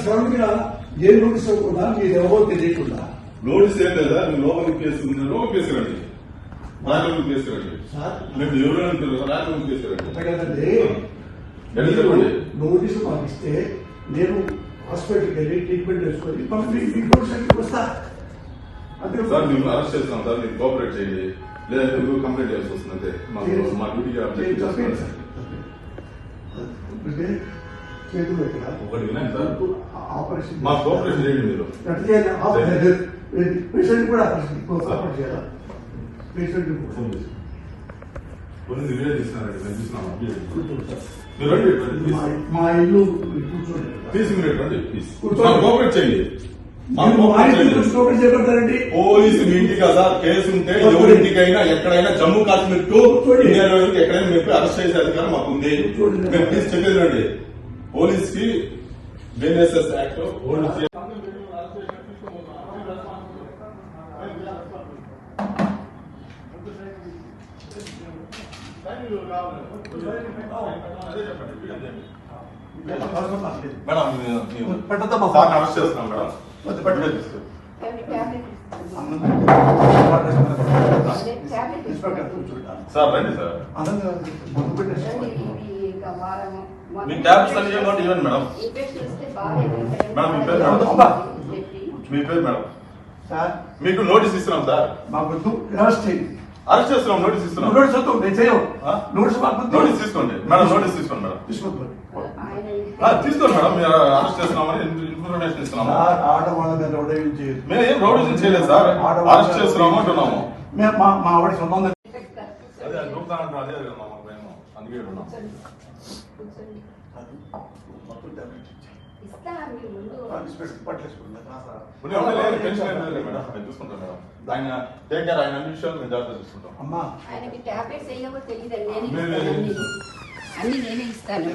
Sudden గా ఏ notice ఇవ్వకుండా మీరు ఎవరో తెలియకుండా నోటీస్ ఏం లేదా మీరు లోపలికి కేసు కేసు రండి రాజలోకి కేసు రండి మీరు ఎవరు అంటారు రాజలోకి కేసు రండి కదండి. చెప్పండి. నోటీసు మాకు ఇస్తే నేను హాస్పిటల్కి వెళ్ళి ట్రీట్మెంట్ చేసుకొని మళ్ళీ వస్తా అంటే సార్ మేము అరెస్ట్ చేస్తున్నాం సార్ మీరు కోఆపరేట్ చేయండి లేదంటే మీరు కంప్లైంట్ చేయాల్సి వస్తుంది అంతే మా డ్యూటీకి చేతులు ఇక్కడ ఒకటి వినండి సార్ ఆపరేషన్ మా కోఆపరేషన్ చేయండి మీరు పేషెంట్ కూడా ఆపరేషన్ చేయాలి. పేషెంట్ కొన్ని వీడియో తీసినారండి మేము చూసినాము మీరు రండి మా ఇల్లు కూర్చోండి తీసి మీరు రండి ప్లీజ్ కోఆపరేట్ చేయండి చేయబడతారండి. పోలీసు మీ ఇంటికి కదా కేసు ఉంటే ఎవరింటికైనా ఎక్కడైనా జమ్మూ కాశ్మీర్ టు ఇండియా ఎక్కడైనా మీరు అరెస్ట్ చేసే అధికారం మాకు ఉంది. మేము ప్లీజ్ చెప్పేది రండి పోలీస్ కి బిఎన్ఎస్ఎస్ యాక్ట్ మేడం అరెస్ట్ చేస్తున్నాం మేడం సార్ రండి సార్ మీ ట్యాబ్స్ అన్ని ఇవ్వండి మేడం మేడం మీ పేరు మేడం మీకు నోటీస్ ఇస్తున్నాం సార్ అరెస్ట్ చేస్తున్నాం నోటీస్ ఇస్తున్నాం నోటీస్ తీసుకోండి మేడం నోటీస్ తీసుకోండి మేడం తీసుకోండి మేడం మీరు అరెస్ట్ చేస్తున్నామని ఇన్ఫర్మేషన్ ఇస్తున్నాము మేము ఏం రౌడీజం చేయలేదు సార్ అరెస్ట్ చేస్తున్నాము అంటున్నాము మా ఆవిడ సొంతం అదే దొరుకుతానంటే అదే అందుకే చూసుకుంటాం మేడం ఆయన టేక్ కేర్ ఆయన అన్ని విషయాలు మేము జాగ్రత్త చూసుకుంటాం. అమ్మా ఆయనకి టాబ్లెట్స్ ఏవో తెలియదండి అన్ని నేనే ఇస్తాను.